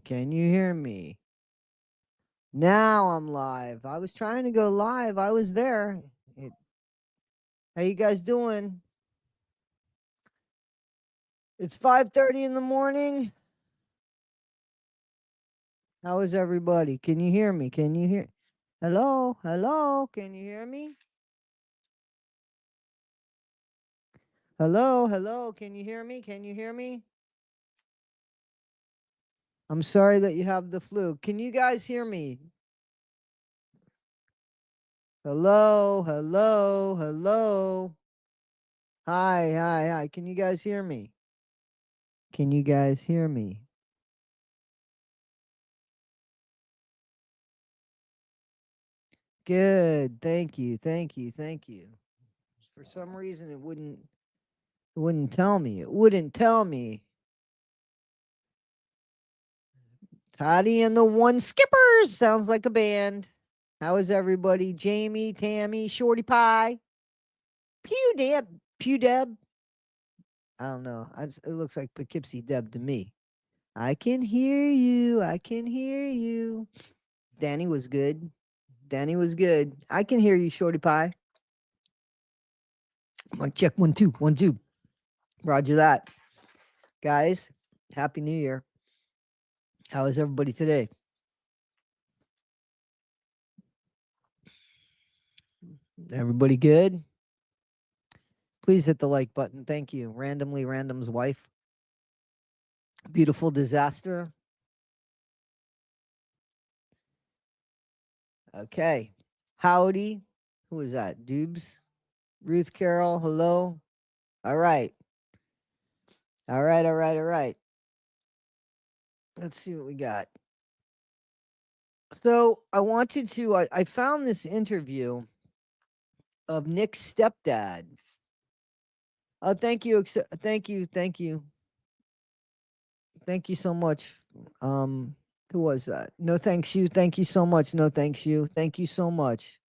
Can you hear me? Now I'm live. I was trying to go live. I was there. How you guys doing? It's 5:30 in the morning. How is everybody? Can you hear me? Can you hear? Hello? Hello? Can you hear me? Hello? Hello? Can you hear me? Can you hear me? I'm sorry that you have the flu. Can you guys hear me? Hello? Hello? Hello? Hi, hi, hi. Can you guys hear me? Can you guys hear me? Good. Thank you. Thank you. Thank you. For some reason it wouldn't tell me. It wouldn't tell me. Toddy and the One Skippers sounds like a band. How is everybody? Jamie, Tammy, Shorty Pie, Pew Deb, Pew Deb. I don't know. It looks like Poughkeepsie Deb to me. I can hear you. I can hear you. Danny was good. Danny was good. I can hear you, Shorty Pie. Mic check 1 2 1 2. Roger that. Guys, Happy New Year. How is everybody today? Everybody good? Please hit the like button. Thank you. Random's wife. Beautiful disaster. Okay. Howdy. Who is that? Dubes? Ruth Carroll. Hello. All right. All right. All right. All right. Let's see what we got. So I wanted to, I found this interview of Nick's stepdad. Oh, thank you. Thank you. Thank you. Thank you so much. Who was that? No, thanks you. Thank you so much. No, thanks you. Thank you so much.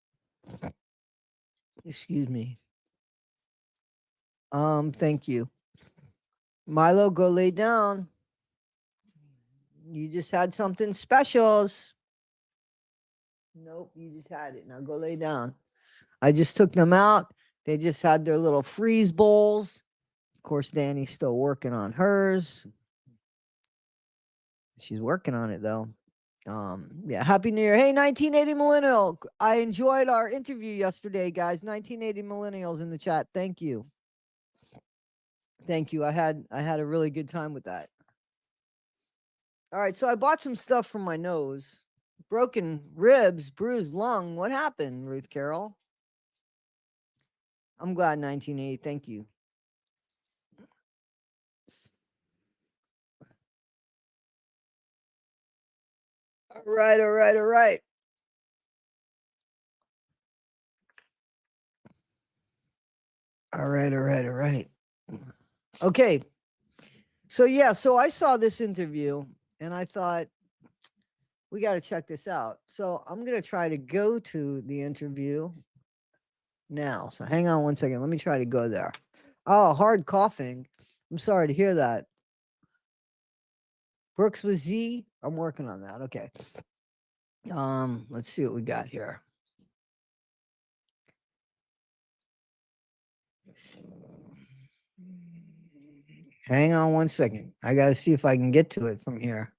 Excuse me. Thank you. Milo, go lay down. You just had something specials. Nope, you just had it. Now go lay down. I just took them out. They just had their little freeze bowls. Of course, Danny's still working on hers. She's working on it though. Yeah, Happy New Year. Hey, 1980 Millennial. I enjoyed our interview yesterday, guys. 1980 Millennials in the chat. Thank you. Thank you. I had a really good time with that. All right, so I bought some stuff from my nose. Broken ribs, bruised lung. What happened, Ruth Carroll? I'm glad 1980. Thank you. All right, all right, all right. All right, all right, all right. Okay. So yeah, so I saw this interview and I thought we got to check this out. So I'm going to try to go to the interview now. So hang on one second. Let me try to go there. Oh, hard coughing. I'm sorry to hear that. Brooks with Z. I'm working on that. Okay. Let's see what we got here. Hang on one second. I got to see if I can get to it from here.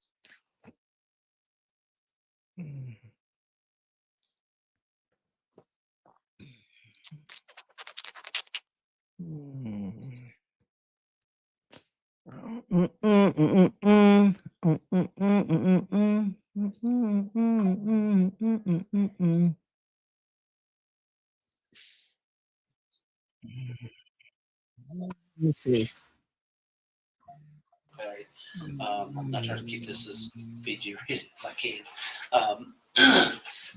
Let me see. Okay. I try to keep this as PG rated as I can.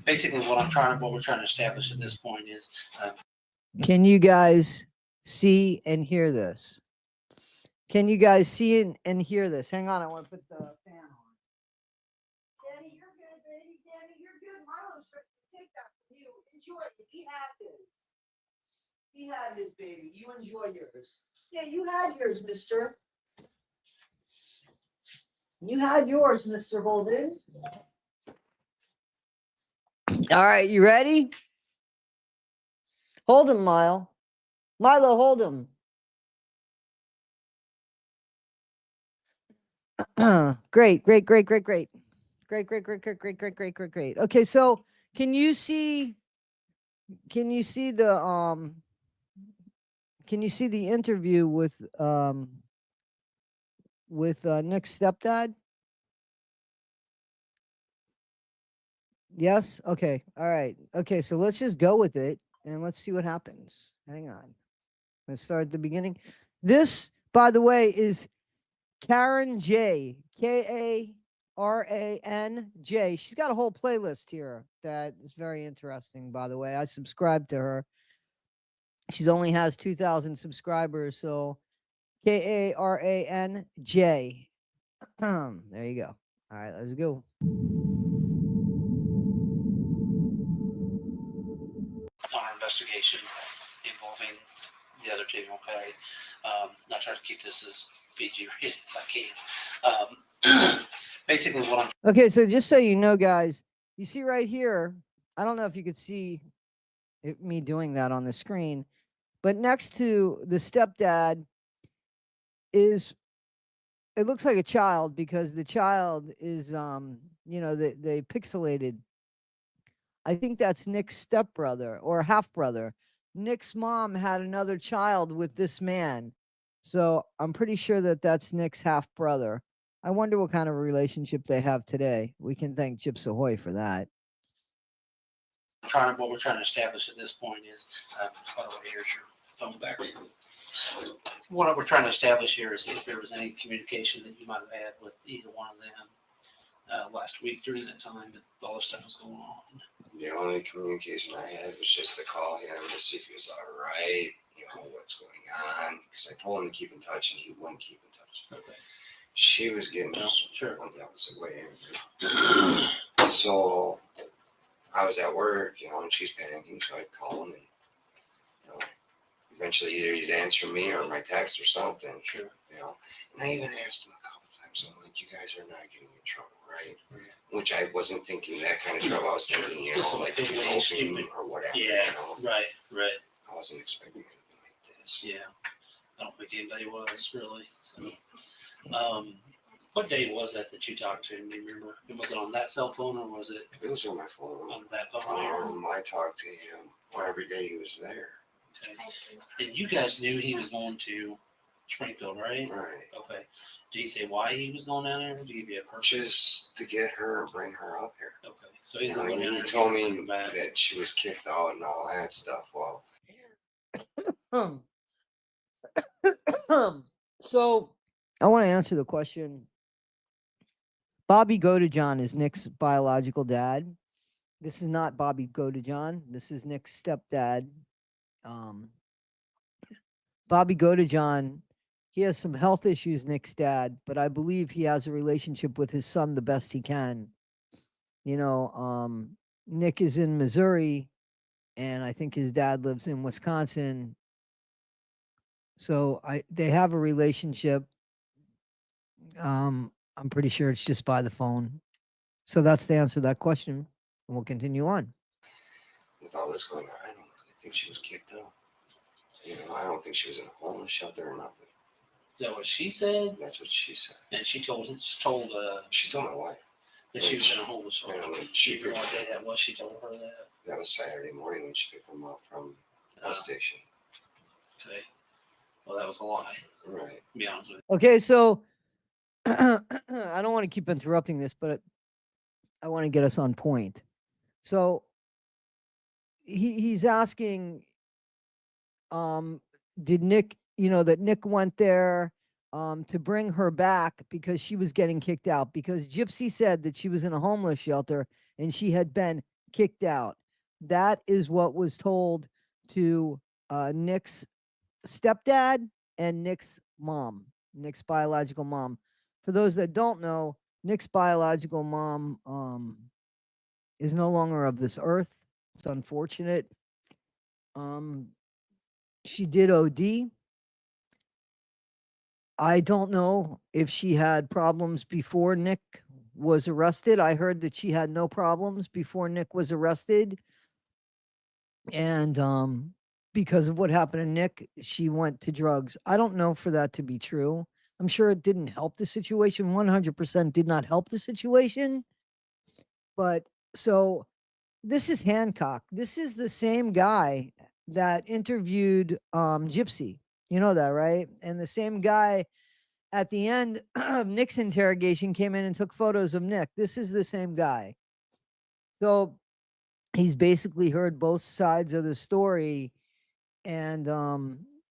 Basically, what we're trying to establish at this point is. Can you guys see and hear this? Can you guys see and hear this? Hang on, I want to put the fan on. Danny, you're good, baby. Danny, you're good. Milo's trying to take that from you. Enjoy it. He had his. He had his, baby. You enjoy yours. Yeah, you had yours, mister. You had yours, Mr. Holden. All right, you ready? Hold him, Milo. Milo, hold him. Great, great, great, great, great. Great, great, great, great, great, great, great, great, great. Okay, so can you see the interview with Nick's stepdad? Yes? Okay. All right. Okay, so let's just go with it and let's see what happens. Hang on. Let's start at the beginning. This, by the way, is Karen J. KARANJ. She's got a whole playlist here that is very interesting, by the way. I subscribe to her. She's only has 2,000 subscribers, so KARANJ. There you go. All right, let's go. On our investigation involving the other two. Okay, I try to keep this as PG rated as I can. Basically, what I'm Okay, so just so you know, guys, you see right here, I don't know if you could see me doing that on the screen, but next to the stepdad is, it looks like a child because the child is they pixelated. I think that's Nick's stepbrother or half brother. Nick's mom had another child with this man, so I'm pretty sure that that's Nick's half brother. I wonder what kind of relationship they have today. We can thank Chips Ahoy for that. what we're trying to establish at this point is, by the way, here's your phone battery. What we're trying to establish here is if there was any communication that you might have had with either one of them last week during that time that all this stuff was going on. The only communication I had was just to call him to see if he was all right, what's going on. Because I told him to keep in touch and he wouldn't keep in touch. Okay. She was getting sure. the opposite way angry. So I was at work, and she's panicking, so I'd call him and, eventually either he'd answer me or my text or something. Sure. And I even asked him a couple times, I'm like, you guys are not getting in trouble, right? Yeah. Which I wasn't thinking that kind of trouble. I was thinking, like eloping or whatever. Yeah, right. I wasn't expecting anything like this. Yeah, I don't think anybody was really. So, what day was that you talked to him? Do you remember? Was it on that cell phone or was it? It was on my phone. On that phone? I talked to him every day he was there. Okay. And you guys knew he was going to Springfield, right? Right. Okay. Did he say why he was going down there? Did he give you a purpose? Just to get her and bring her up here. Okay. So he's he told me that she was kicked out and all that stuff. Well, so I want to answer the question. Bobby Godejohn is Nick's biological dad. This is not Bobby Godejohn. This is Nick's stepdad. Bobby Godejohn, he has some health issues, Nick's dad, but I believe he has a relationship with his son the best he can. Nick is in Missouri, and I think his dad lives in Wisconsin. So they have a relationship. I'm pretty sure it's just by the phone. So that's the answer to that question, and we'll continue on. With all this going on, I don't really think she was kicked out. I don't think she was in a homeless shelter or nothing. Is that what she said? That's what she said. And she told my wife that she was in a homeless shelter. She what day that was. She told her that. That was Saturday morning when she picked them up from the bus station. Okay. Well, that was a lie. Right. To be honest with you. Okay, so I don't want to keep interrupting this, but I want to get us on point. So he's asking, did Nick, that Nick went there to bring her back because she was getting kicked out, because Gypsy said that she was in a homeless shelter and she had been kicked out. That is what was told to Nick's stepdad and Nick's mom, Nick's biological mom. For those that don't know, Nick's biological mom is no longer of this earth. It's unfortunate. She did OD. I don't know if she had problems before Nick was arrested. I heard that she had no problems before Nick was arrested. And because of what happened to Nick, she went to drugs. I don't know for that to be true. I'm sure it didn't help the situation. 100% did not help the situation. But so this is Hancock. This is the same guy that interviewed Gypsy. You know that, right? And the same guy at the end of Nick's interrogation came in and took photos of Nick. This is the same guy. So he's basically heard both sides of the story. And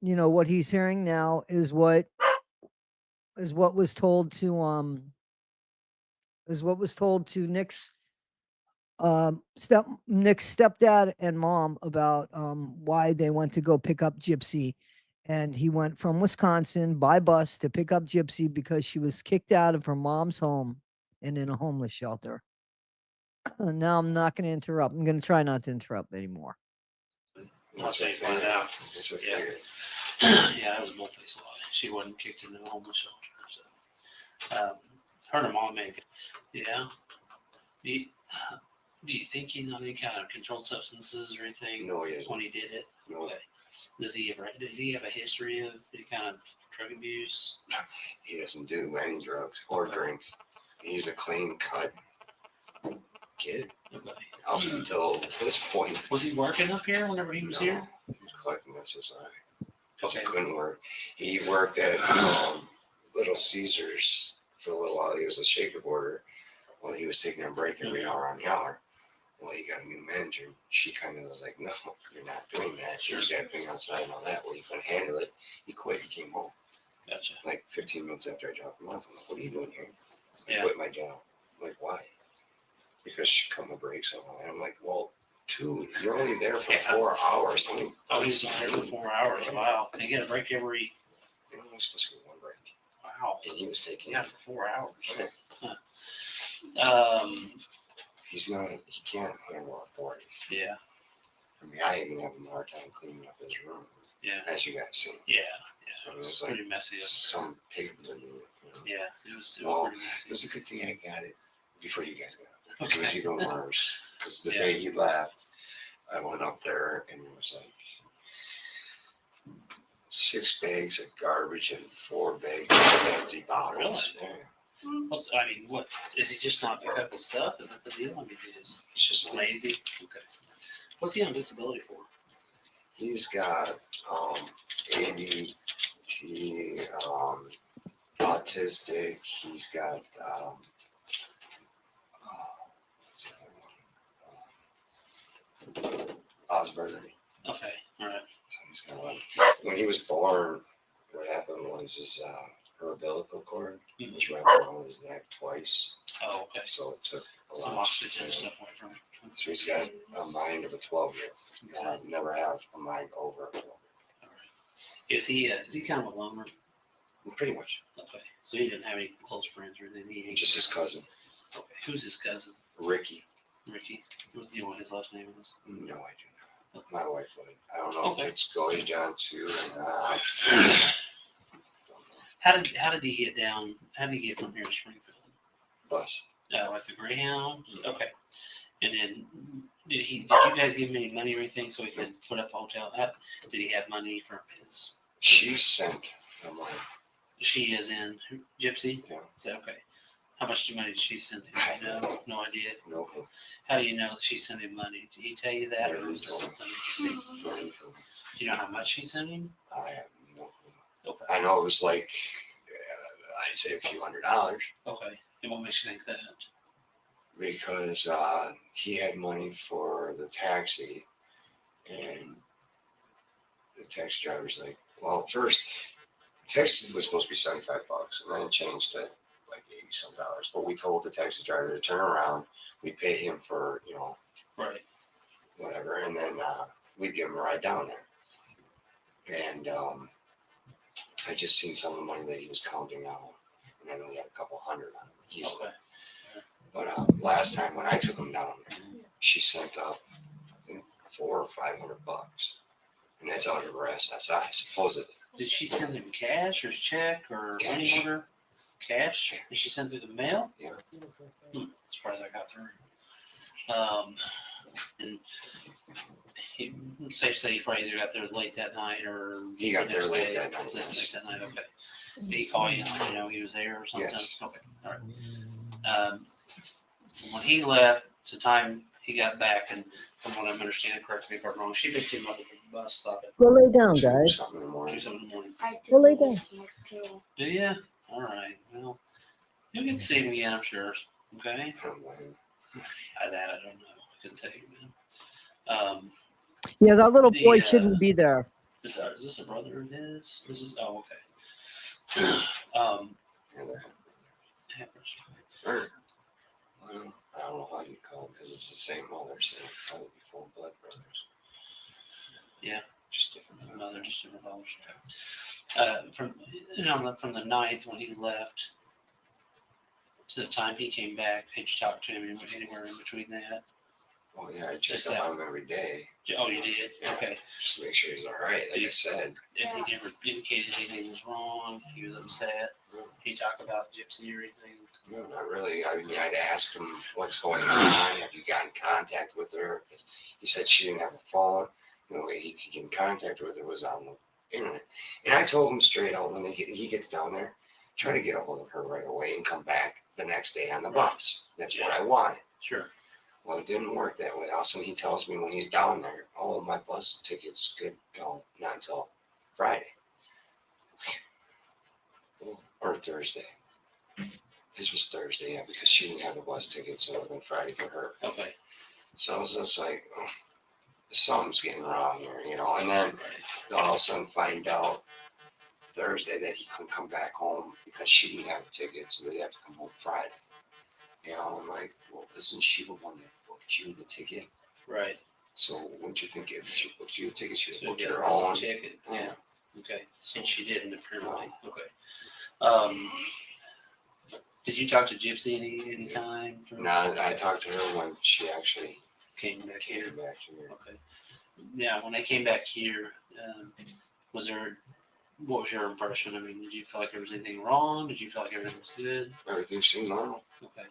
you know, what he's hearing now is what was told to Nick's Nick's stepdad and mom about why they went to go pick up Gypsy. And he went from Wisconsin by bus to pick up Gypsy because she was kicked out of her mom's home and in a homeless shelter. Now I'm not going to interrupt. I'm going to try not to interrupt anymore. Once they find out. That's what Yeah. figured. Yeah, that was a bull-faced lie. She wasn't kicked into the homeless shelter. So, her and her mom make it. Yeah. Do you think he's on any kind of controlled substances or anything No, he isn't. when he did it? No, Okay. Does he have a history of any kind of drug abuse? he doesn't do any drugs or Okay. drink. He's a clean cut kid Okay. up until this point. Was he working up here whenever he was No, here? He was collecting SSI because Okay. he couldn't work. He worked at Little Caesars for a little while. He was a shaker boarder while he was taking a break every hour on the hour. Well, he got a new manager. She kind of was like, "No, you're not doing that. You're stepping outside and all that." Well, he couldn't handle it. He quit. He came home. Gotcha. Like 15 minutes after I dropped him off, I'm like, "What are you doing here?" I Yeah. quit my job. I'm like, why? Because she cut my brakes on. And I'm like, well, dude, you're only there for 4 hours. How many Oh, he's breaks on do there you for need? 4 hours. Wow. Can you get a break every? You're only supposed to get one break. Wow. And he was taking Yeah, for 4 hours. Okay. Huh. He can't handle authority. Yeah. I mean, I even have a hard time cleaning up his room, Yeah. as you guys see. Yeah. I It mean, was it's like pretty messy. some pig living in it. You know? Yeah. It was Well, pretty it messy. was a good thing I got it before you guys got it. Because it was Okay. even worse. Because the Yeah. day he left, I went up there and it was like 6 bags of garbage and 4 bags of empty bottles. Really? Yeah. What is he just not pick up his stuff? Is that the deal? I mean, he's He's just lazy. Okay. What's he on disability for? he's got ADHD, autistic. He's got what's the other one? Asperger. Okay. All right. So he's when he was born, what happened was his her umbilical cord Mhm. was wrapped around his neck twice. Oh, okay. So it took a Some lot. oxygen and stuff away from him. So he's got a mind of a 12-year-old. And I've never had a mind over a 12-year-old. All right. Is he kind of a loner? Pretty much. Okay. So he didn't have any close friends or anything. He Just his cousin, Okay. Who's his cousin? Ricky. Ricky. Do you know what his last name is? No, I do not. My wife would. I don't know Okay. if it's Goy John too or not. How did he get down? How did he get from here to Springfield? Bus. Like the Greyhound? Okay. And then did you guys give him any money or anything so he could put up a hotel? Did he have money from his? She sent the money. She is in Gypsy. Yeah. Is that okay? How much money did she send him? No idea. No clue. How do you know that she sent him money? Did he tell you that, or was it something that you see? No clue. Do you know how much she sent him? I have no clue. Okay. I know it was like, I'd say a few $100 Okay. And what makes you think that? because he had money for the taxi, and the taxi driver's like, well, first, taxi was supposed to be $75, and then it changed to like $80-some. But we told the taxi driver to turn around. We pay him for, Right. whatever, and then we'd give him a ride down there. And I just seen some of the money that he was counting out, and I know he had a couple hundred on him easily. Okay. But last time when I took him down there, she sent up, I think, $400 or $500, and that's out of her SSI supposedly. Did she send him cash or check or money Cash. order? Cash? Did she send through the mail? Yeah. Surprised I got through. And safe to say he probably either got there late that night or He got the there next late day. that night, Late yes. that night. Okay. Did he call you? You know he was there or something. Yes. Okay. All right. From when he left to time he got back, and from what I'm understanding, correct me if I'm wrong, she picked him up at the bus stop at Go lay down, 2 guys. something in the morning. 2 in the morning. I Well, they do don't. smoke too. Do you? All right. Well, you'll get to see him again, I'm sure. Okay. I don't blame him. I don't know. I couldn't tell you, man. Yeah, that little boy The, shouldn't be there. Is this a brother of his? This is okay. Yeah, they're Yeah, or, well, I don't know how you call it because it's the same mother, so it'd probably be full blood brothers. Yeah. Just different mother. mother, just different fathers. From the ninth when he left to the time he came back, did you talk to him anywhere in between that? Well, yeah, I check Just up that- on him every day Oh, you did? Yeah. Okay. just to make sure he's all right. Like I said, And he never indicated anything was wrong. He was upset. He talked about Gypsy or anything. no, not really. I mean, I'd ask him what's going on. Have you got in contact with her? 'Cause he said she didn't have a phone. The only way he could get in contact with her was on the internet. And I told him straight out when he gets down there, try to get a hold of her right away and come back the next day on the bus. That's what I wanted. Sure. Well, it didn't work that way. All of a sudden, he tells me when he's down there, "Oh, my bus ticket's good. No, not until Friday or Thursday." His was Thursday, yeah, because she didn't have a bus ticket, so it would have been Friday for her. Okay. So I was just like, oh, something's getting wrong here, you know. And then all of a sudden, find out Thursday that he couldn't come back home because she didn't have a ticket, so they'd have to come home Friday. You know, I'm like, well, isn't she the one that booked you the ticket? Right. So wouldn't you think if she booked you a ticket, she would So book get her her own own? ticket. Yeah. Okay. So, And she didn't apparently. Okay. Did you talk to Gypsy any time? no, I talked to her when she actually Came back came here. back here. Okay. Yeah, when they came back here, what was your impression? I mean, did you feel like there was anything wrong? Did you feel like everything was good? Everything seemed normal. Okay.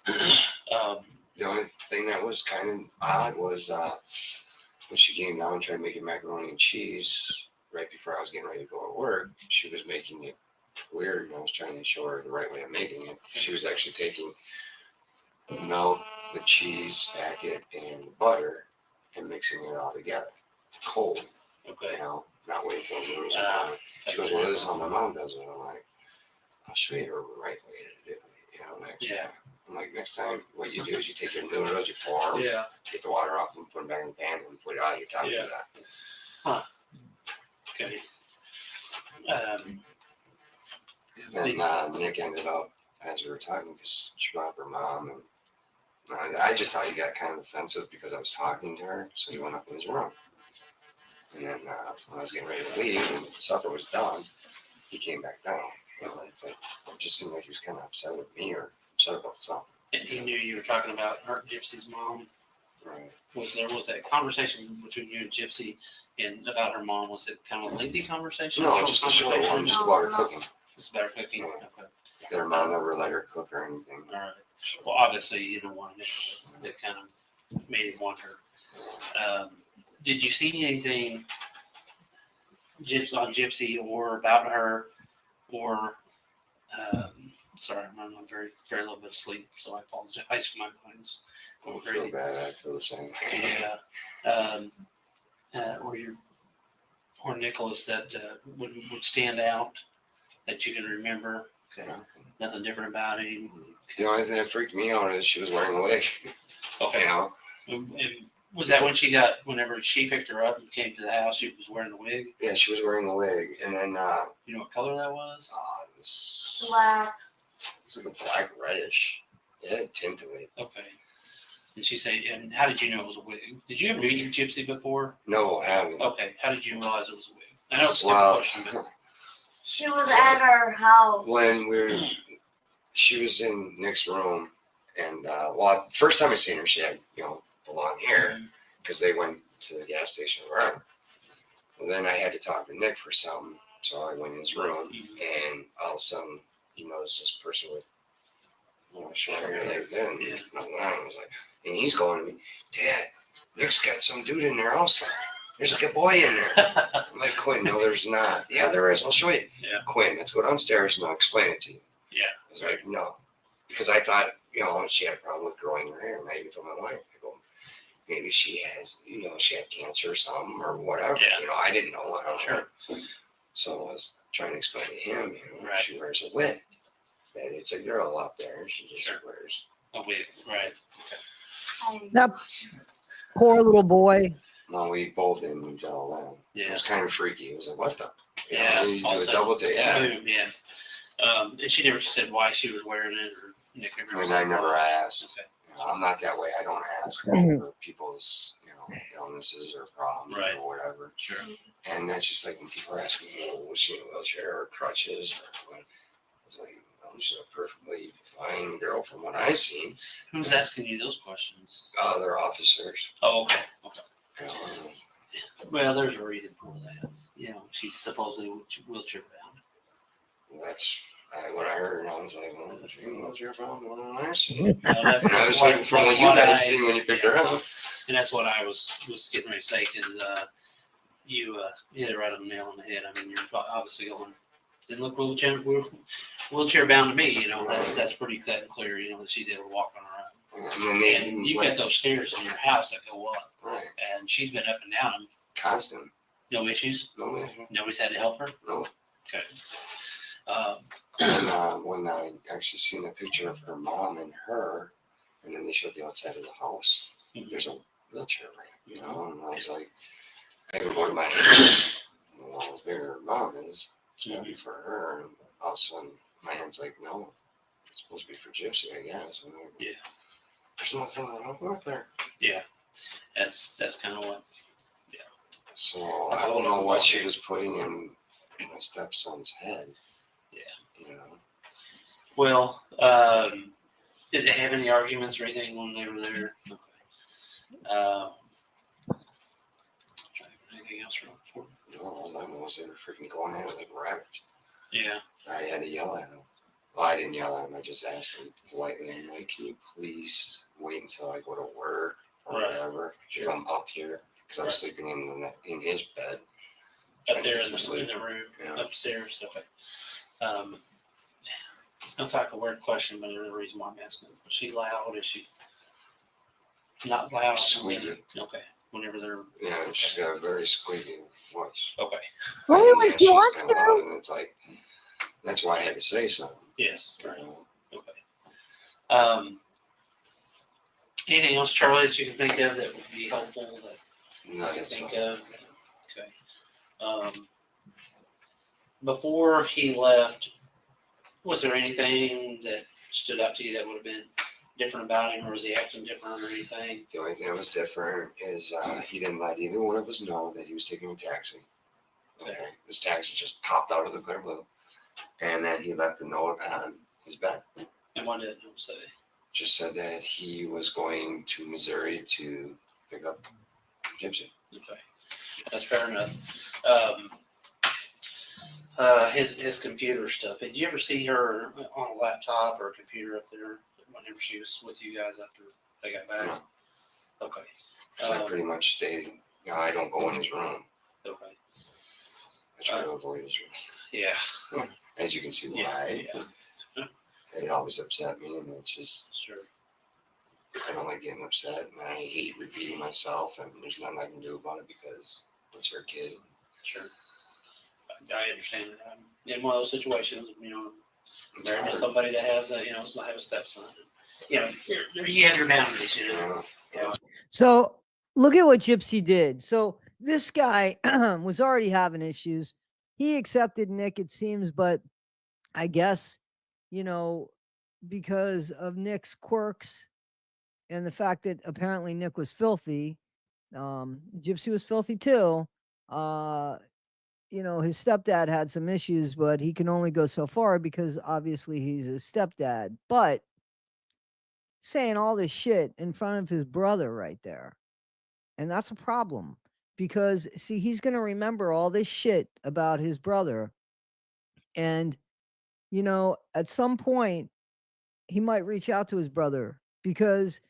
You know. The only thing that was kind of odd was when she came down and tried making macaroni and cheese right before I was getting ready to go to work. She was making it weird, and I was trying to show her the right way of making it. She was actually taking the milk, the cheese packet, and the butter and mixing it all together, cold. Okay. You know, not waiting for it. She goes, Okay. "Well, this is how my mom does it." I'm like, "I'll show you the right way to do it." You know, next Yeah. time. I'm like, next time, what you do is you take your noodles, you pour them, Yeah. get the water off them, put them back in the pan, and put it on your top Yeah. of that. Okay. And Nick ended up, as we were talking, because she brought up her mom, and I just thought he got kind of offensive because I was talking to her, so he went up in his room. And then when I was getting ready to leave and supper was done, he came back down. You know, but it just seemed like he was kind of upset with me or upset about something. And he knew you were talking about her, Gypsy's mom. Right. Was that conversation between you and Gypsy and about her mom? Was it kind of a lengthy conversation? No, Short just a short conversation? one, just about her cooking. Just about her cooking. Yeah. Okay. Their mom never let her cook or anything. All right. Well, obviously, you don't want to that kind of made him want her. Did you see anything on Gypsy or about her or sorry, I'm very little bit of sleep, so I apologize for my mind's I going don't feel crazy. bad. I feel the same. Yeah. Or Nicholas that would stand out that you can remember. Okay. Nothing different about him. The only thing that freaked me out is she was wearing a wig. Okay. You know? And was that whenever she picked her up and came to the house, she was wearing a wig? Yeah, she was wearing a wig, and then You know what color that was? it was Black. like a black reddish. It had a tint to it. Okay. And she said, and how did you know it was a wig? Did you ever meet Gypsy before? No, I haven't. Okay. How did you realize it was a wig? I know it's a simple Well, question, but She was at our house. when she was in Nick's room, and first time I seen her, she had the long hair because they went to the gas station around. Well, then I had to talk to Nick for something, so I went in his room, and all of a sudden, he noticed this person with short hair like that, and I was like, and he's going to me, Dad, Nick's got some dude in there also. There's like a boy in there. I'm like, Quinn, no, there's not. Yeah, there is. I'll show you. Yeah. Quinn, let's go downstairs and I'll explain it to you. Yeah. I was like, no, because I thought, she had a problem with growing her hair, and I even told my wife, I go, maybe she has, she had cancer or something or whatever. Yeah. I didn't know. I don't know. Sure. So I was trying to explain to him, Right. she wears a wig. And it's a girl up there. She just wears. A wig, right. That poor little boy. No, we both didn't tell them. Yeah. It was kind of freaky. It was like, what the? Yeah, You do a also- double take. Yeah. Yeah. And she never said why she was wearing it, or Nick never I mean, said I never why. asked. Okay. I'm not that way. I don't ask Mhm. for people's, illnesses or problems Right. or whatever. Sure. And that's just like when people are asking me, was she in a wheelchair or crutches or what? I was like, she's a perfectly fine girl from what I've seen. Who's asking you those questions? Other officers. Oh, okay. Okay. You know, Well, there's a reason for that. She's supposedly wheelchair bound. that's what I heard. And I was like, well, she in a wheelchair from what I seen. Well, that's, And I was what- like, from that's what you what guys I- seen when you picked her up. And that's what I was getting ready to say, because you hit it right on the nail on the head. I mean, you're obviously going, didn't look wheelchair bound to me. That's pretty cut and clear. That she's able to walk on her And then own. they And you've got those stairs in your house that go up, right, and she's been up and down them. constant. No issues. No issue. Nobody's had to help her. No. Okay. And when I actually seen a picture of her mom and her, and then they showed the outside of the house, there's a wheelchair ramp, and I was like, I can go to my hand, well, how bigger her mom is, it's gotta be for her, and all of a sudden, my hand's like, no, it's supposed to be for Gypsy, I guess. And I'm like, Yeah. There's nothing wrong with her. Yeah. That's kind of what. So That's I a don't whole know other what she ballgame. was putting in my stepson's head. Yeah. You know, Well, did they have any arguments or anything when they were there? Okay. Anything else for? all I know is they were freaking going at it like rabbits. Yeah. I had to yell at him. Well, I didn't yell at him. I just asked him politely. I'm like, can you please wait until I go to work or Right. whatever? Sure. If I'm up here, because I was sleeping in his bed. Up there Trying to get in some the room, Yeah. upstairs. Okay. It's gonna sound like a weird question, but there's a reason why I'm asking. Was she loud? Is she not loud? Squeaky. Okay. Whenever they're Yeah, she's got a very squeaky voice. okay. Only And, when yeah, she she's wants kinda to. loud, and it's like, that's why I had to say something. Yes. You Right. know? Okay. Anything else, Charlie, that you can think of that would be helpful that No, I can that's think fine. of? Okay. Before he left, was there anything that stood out to you that would have been different about him, or was he acting different or anything? The only thing that was different is he didn't let either one of us know that he was taking a taxi. Okay. His taxi just popped out of the clear blue. And then he left a note on his bed. And what did it say? Just said that he was going to Missouri to pick up Gypsy. Okay, that's fair enough. His computer stuff. Did you ever see her on a laptop or a computer up there whenever she was with you guys after they got back? No. Okay. 'Cause I pretty much stayed, I don't go in his room. Okay. I try to avoid his room. Yeah. As you can see why. Yeah. It always upset me, and it's just, Sure. I don't like getting upset, and I hate repeating myself, and there's nothing I can do about it because it's her kid. Sure. I understand that. I'm in one of those situations, It's married to hard, somebody that has have a stepson. You have your boundaries, you know? So look at what Gypsy did. So this guy was already having issues. He accepted Nick, it seems, but I guess, because of Nick's quirks and the fact that apparently Nick was filthy, Gypsy was filthy too. His stepdad had some issues, but he can only go so far because obviously he's his stepdad. But saying all this shit in front of his brother right there, and that's a problem because see, he's going to remember all this shit about his brother. And, you know, at some point, he might reach out to his brother because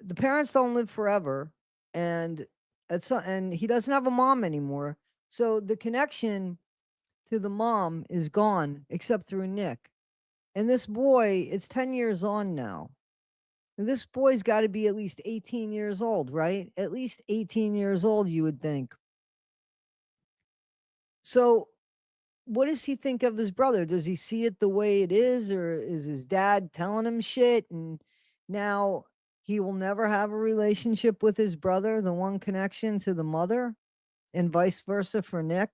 the parents don't live forever. And and he doesn't have a mom anymore. So the connection to the mom is gone except through Nick. And this boy, it's 10 years on now. And this boy's got to be at least 18 years old, right? At least 18 years old, you would think. So, what does he think of his brother? Does he see it the way it is, or is his dad telling him shit? And now he will never have a relationship with his brother, the one connection to the mother, and vice versa for Nick.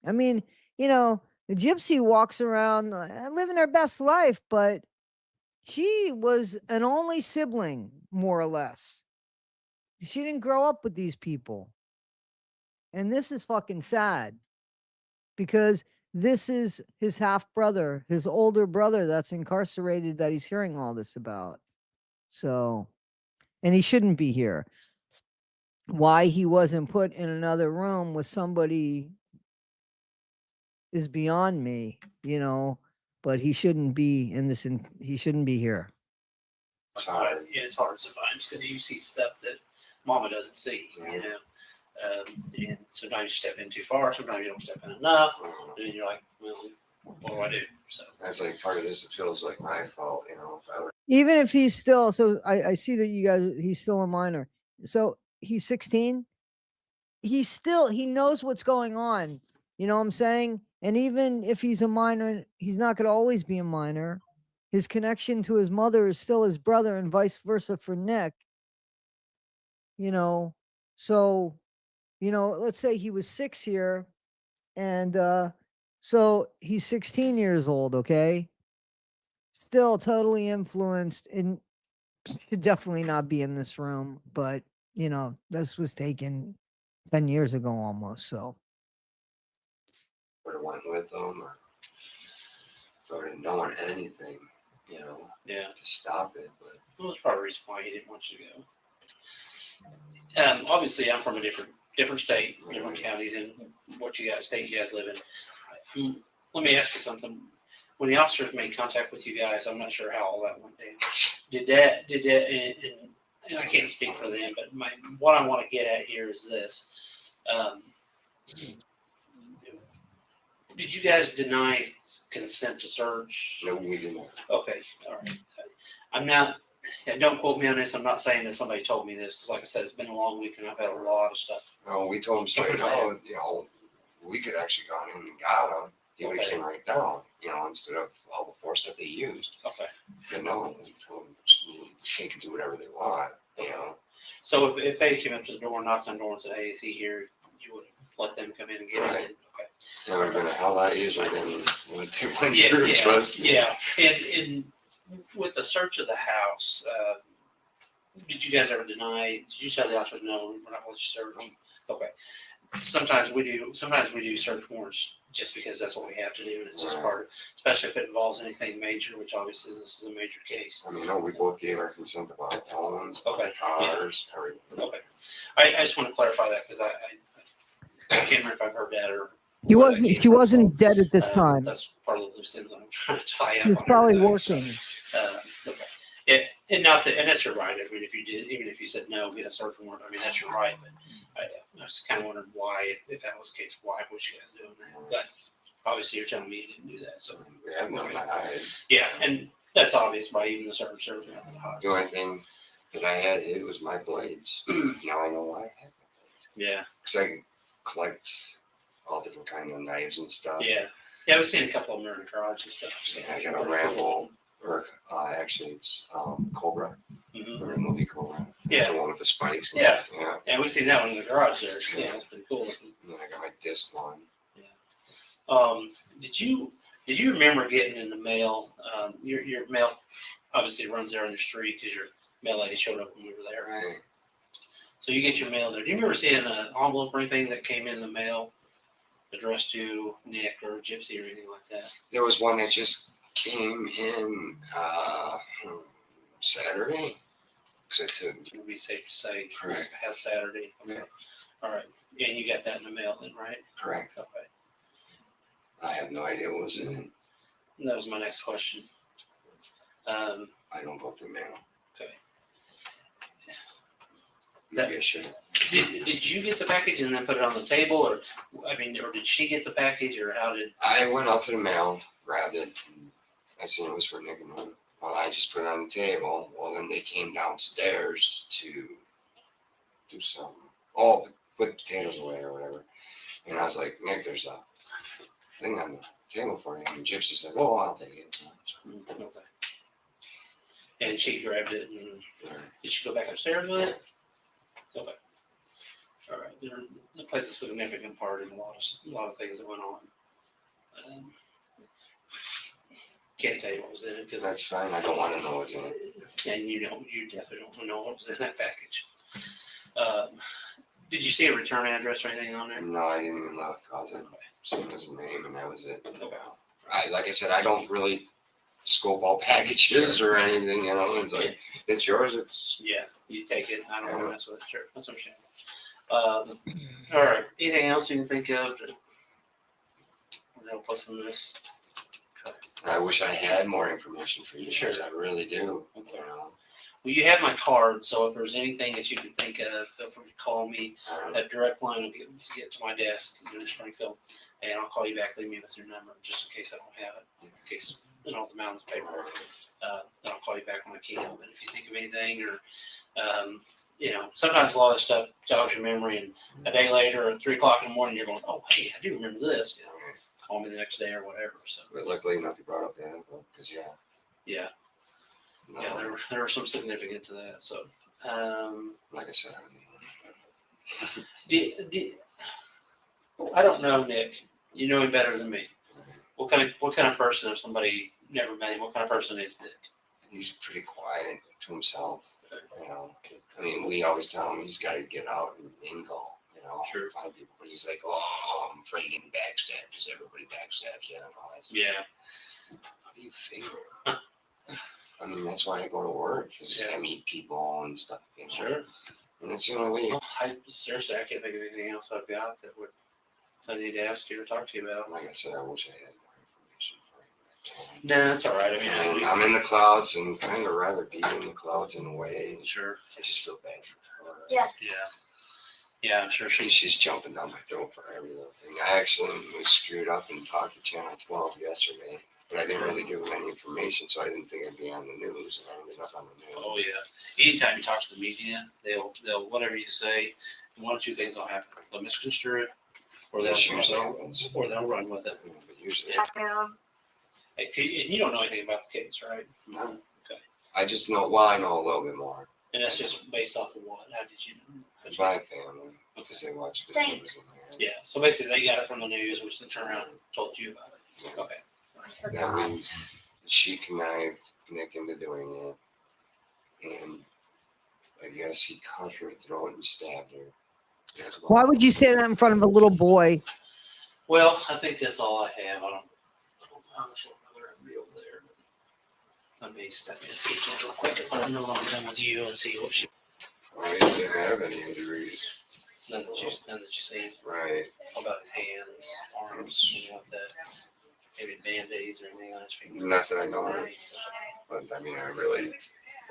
I mean, you know, the gypsy walks around living her best life, but she was an only sibling, more or less. She didn't grow up with these people. And this is fucking sad because this is his half brother, his older brother that's incarcerated that he's hearing all this about. So, and he shouldn't be here. Why he wasn't put in another room with somebody is beyond me, you know, but he shouldn't be in this, he shouldn't be here. Yeah, it's hard sometimes because you see stuff that mama doesn't see, you know. And sometimes you step in too far, sometimes you don't step in enough, and then you're like, well, what do I do? So That's like part of this. It feels like my fault, you know. If I were Even if he's still, so I see that you guys, he's still a minor. So he's 16. He knows what's going on. You know what I'm saying? And even if he's a minor, he's not going to always be a minor. His connection to his mother is still his brother, and vice versa for Nick. You know, so, you know, let's say he was 6 here, and so he's 16 years old, okay? Still totally influenced, and should definitely not be in this room, but you know, this was taken 10 years ago almost. So have went with them, or if I would have known anything, you know, yeah, to stop it. But well, that's probably the reason why he didn't want you to go. Obviously, I'm from a different state, different county than what you guys state you guys live in. Let me ask you something. When the officers made contact with you guys, I'm not sure how all that went down. Did that, and I can't speak for them, but what I want to get at here is this. Did you guys deny consent to search? no, we didn't. Okay, all right. I'm not, and don't quote me on this, I'm not saying that somebody told me this, because like I said, it's been a long week and I've had a lot of stuff. No, we told him straight out, you know, we could actually gone in and got him. He would have came right down, you know, instead of all the force that they used. Okay. But no, we told them they can do whatever they want, you know. So if they came up to the door, knocked on the door and said, hey, is he here? You would let them come in and get Right. it? Okay. It would have been a hell lot easier than what they went Yeah, through, yeah, trust me. yeah. And with the search of the house, did you guys ever deny? Did you tell the officers no? We're not going to search. Okay. Sometimes we do search warrants just because that's what we have to do, and it's just part of, especially if it involves anything major, which obviously this is a major case. I mean, no, we both gave our consent about phones, Okay. cars, everything. Okay. I just want to clarify that because I can't remember if I've heard that or. he where that wasn't. came She from. wasn't dead at this time. That's part of the loose ends I'm trying to tie up. He was on probably everything, working. So, okay. Yeah, and not to, and that's your right. I mean, if you did, even if you said no, get a search warrant. I mean, that's your right. But I just kind of wondered why, if that was the case, why was you guys doing that? But obviously, you're telling me you didn't do that. So We have none that I yeah, and that's obvious by even the search service. The only thing that I had it was my blades. Now I know why I had my blades. Yeah, Because I can collect all different kind of knives and stuff. yeah, yeah. We've seen a couple of them in the garage and stuff. So. I got a Rambo, or actually it's Cobra, Mm-hmm. or a movie Cobra. Yeah. The one with the spikes. Yeah. Yeah. Yeah, we've seen that one in the garage there. Yeah, that's pretty cool. And then I got my disc one. Did you remember getting in the mail? Your mail obviously runs there on the street because your mail lady showed up when we were there. Right. So you get your mail there. Do you remember seeing an envelope or anything that came in the mail addressed to Nick or Gypsy or anything like that? There was one that just came in Saturday. because I took. It would be safe to say this Correct. past Saturday. Okay. Yeah. All right. And you got that in the mail then, right? Correct. Okay. I have no idea what was in it. And that was my next question. I don't go through mail. Okay. Maybe I should. Did you get the package and then put it on the table, or or did she get the package, or how did? I went out to the mail, grabbed it, and I seen it was for Nick and Mom. Well, I just put it on the table. Well, then they came downstairs to do something. Oh, put potatoes away or whatever. And I was like, Nick, there's a thing on the table for you. And Gypsy's like, oh, I'll take it. Okay. And she grabbed it, and Or- did she go back upstairs with it? Okay. All right. That plays a significant part in a lot of things that went on. Can't tell you what was in it because That's fine. I don't want to know what's in it. and you definitely don't know what was in that package. Did you see a return address or anything on there? No, I didn't even look. I was like, seen his name, and that was it. Okay. Like I said, I don't really scope all packages or anything. You know, it's like it's yours. It's Yeah, you take it. I don't want to mess with it. Sure, that's understandable. All right. Anything else you can think of that would help us in this? I wish I had more information for you. Sure. Guys. I really do. Okay. You know, Well, you have my card, so if there's anything that you can think of, feel free to call me. um, That direct line will get to my desk in Springfield, and I'll call you back. Leave me with your number, just in case I don't have it. In case all the mountains of paperwork, then I'll call you back when I can. But if you think of anything, or sometimes a lot of stuff jogs your memory, and a day later, or 3:00 in the morning, you're going, "Oh, hey, I do remember this." Call me the next day or whatever. So but luckily enough, you brought up that info because yeah, no, there was some significance to that. So. like I said, I don't know, Nick. You know him better than me. What kind of person, if somebody never met him, what kind of person is Nick? he's pretty quiet to himself. You know, I mean, we always tell him he's got to get out and mingle. You know, Sure. find people, but he's like, oh, I'm afraid of getting backstabbed because everybody backstabs you and all that stuff. Yeah. How do you figure? I mean, that's why I go to work because Yeah. I meet people and stuff. You know? Sure. And that's the only way. Well, seriously, I can't think of anything else I've got that I need to ask you or talk to you about. Like I said, I wish I had more information for you. No, that's all right. I And mean, I'm in the clouds and kind of rather be in the clouds in a way. sure. I just feel bad for her. Yeah. Yeah, I'm sure She's jumping down my throat for every little thing. I accidentally screwed up and talked to Channel 12 yesterday, but I didn't really give them any information, so I didn't think I'd be on the news, and I ended up on the news. Oh yeah. Anytime you talk to the media, they'll whatever you say, one or two things will happen. They'll misconstrue it, or That usually happens. they'll run with it. But usually, And you don't know anything about the case, right? No. Okay. I just know, well, I know a little bit more. And that's just based off of what? How did you know? My family, because they watch the Thank- news in there. Yeah, so basically they got it from the news, which then turned around and told you about it. Okay. That means she connived Nick into doing it, and I guess he cut her throat and stabbed her. That's about- Why would you say that in front of a little boy? Well, I think that's all I have. I don't know how much longer I'll be over there. But let me step in peek in real quick when I'm no longer done with you and see what she. I didn't have any injuries. None that you see. Right. How about his hands, arms, like that? Maybe band-aids or anything on his fingers? Not that I know of. But I mean, I really,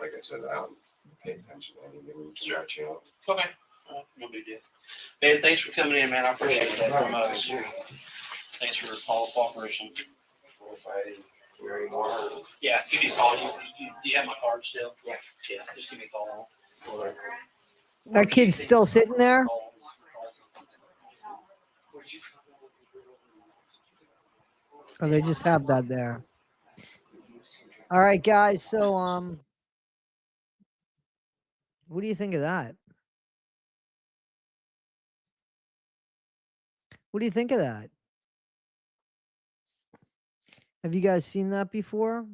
like I said, I don't pay attention to anything too much, you know. Okay. No big deal. Man, thanks for coming in, man. I appreciate that from us. Thanks for all the cooperation. If I hear any more, Yeah, give me a call. Do you have my card still? Yeah. Yeah, just give me a call. That kid's still sitting there? Oh, they just have that there. All right, guys. So, what do you think of that? What do you think of that? Have you guys seen that before?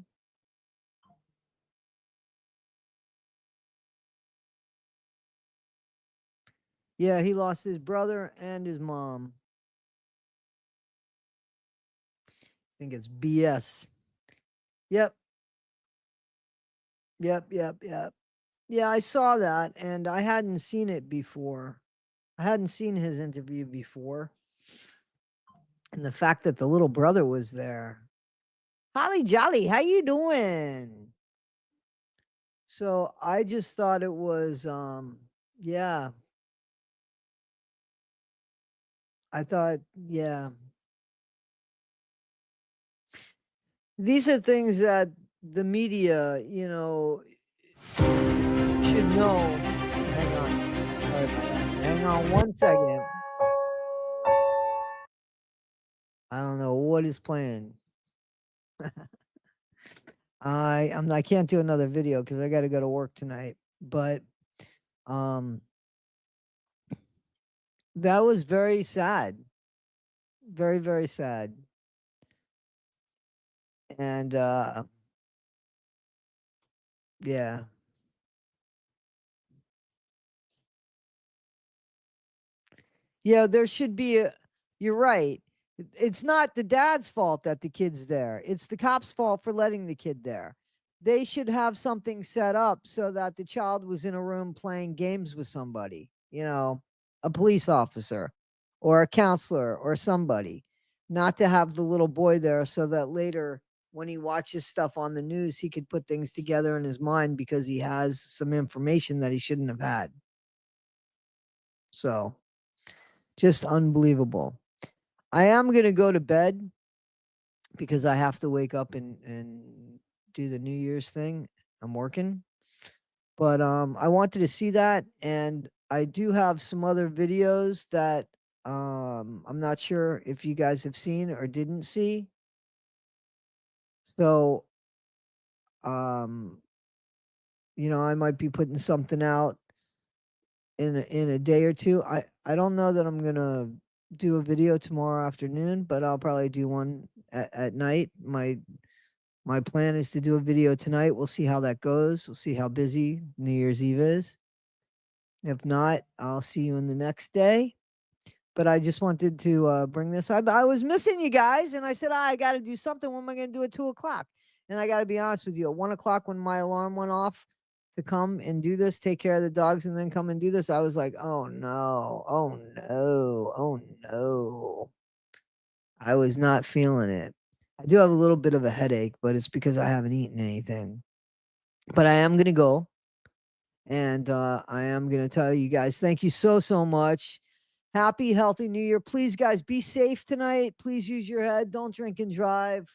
Yeah, he lost his brother and his mom. I think it's BS. Yep. Yep. Yeah, I saw that, and I hadn't seen it before. I hadn't seen his interview before. And the fact that the little brother was there. Holly Jolly, how you doing? So I just thought it was yeah. I thought, yeah. These are things that the media, should know. Hang on. Sorry about that. Hang on one second. I don't know what is playing. I can't do another video because I got to go to work tonight. But um, that was very sad, very very sad, and yeah, yeah. There should be a. You're right. It's not the dad's fault that the kid's there. It's the cop's fault for letting the kid there. They should have something set up so that the child was in a room playing games with somebody, a police officer or a counselor or somebody, not to have the little boy there so that later when he watches stuff on the news, he could put things together in his mind because he has some information that he shouldn't have had. So just unbelievable. I am going to go to bed because I have to wake up and do the New Year's thing. I'm working. But I wanted to see that, and I do have some other videos that I'm not sure if you guys have seen or didn't see. So um I might be putting something out in a day or two. I don't know that I'm gonna do a video tomorrow afternoon, but I'll probably do one at night. My plan is to do a video tonight. We'll see how that goes. We'll see how busy New Year's Eve is. If not, I'll see you in the next day. But I just wanted to bring this up. I was missing you guys, and I said, I got to do something. What am I going to do at 2:00? And I got to be honest with you, at 1:00 when my alarm went off to come and do this, take care of the dogs, and then come and do this, I was like, oh no, oh no, oh no. I was not feeling it. I do have a little bit of a headache, but it's because I haven't eaten anything. But I am going to go. And I am going to tell you guys, thank you so, so much. Happy, healthy New Year. Please, guys, be safe tonight. Please use your head. Don't drink and drive.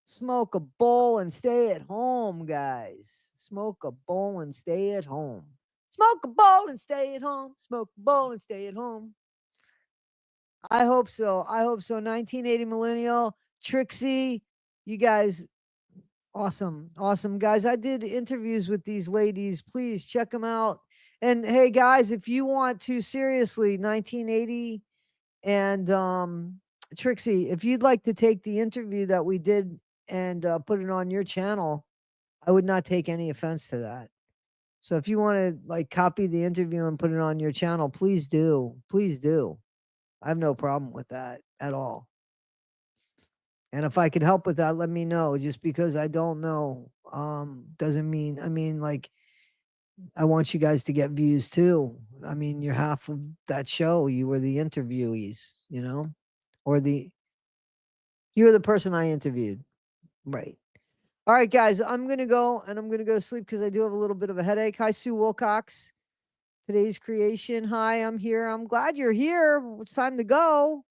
Smoke a bowl and stay at home, guys. Smoke a bowl and stay at home. Smoke a bowl and stay at home. Smoke a bowl and stay at home. I hope so. I hope so. 1980 Millennial, Trixie, you guys, awesome. Awesome, guys. I did interviews with these ladies. Please check them out. And hey, guys, if you want to seriously, 1980 and Trixie, if you'd like to take the interview that we did and put it on your channel, I would not take any offense to that. So if you want to like copy the interview and put it on your channel, please do. Please do. I have no problem with that at all. And if I could help with that, let me know. Just because I don't know doesn't mean, I mean, like, I want you guys to get views too. I mean, you're half of that show. You were the interviewees, or you were the person I interviewed. Right. All right, guys, I'm going to go and I'm going to go to sleep because I do have a little bit of a headache. Hi, Sue Wilcox. Today's creation. Hi, I'm here. I'm glad you're here. It's time to go.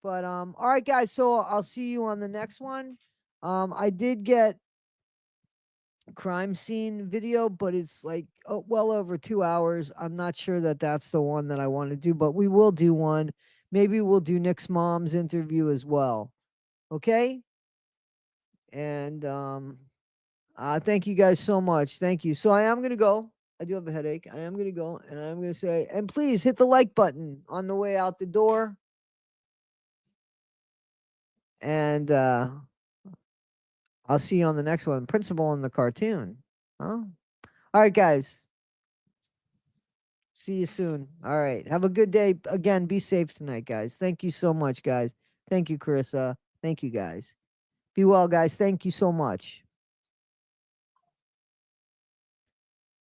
But all right, guys. So I'll see you on the next one. I did get crime scene video, but it's like well over 2 hours. I'm not sure that that's the one that I want to do, but we will do one. Maybe we'll do Nick's mom's interview as well. Okay. And thank you guys so much. Thank you. So I am gonna go. I do have a headache. I am gonna go, and I'm gonna say, and please hit the like button on the way out the door. And I'll see you on the next one. Principal in the cartoon. Huh? All right, guys. See you soon. All right. Have a good day. Again, be safe tonight, guys. Thank you so much, guys. Thank you, Carissa. Thank you, guys. Be well, guys. Thank you so much.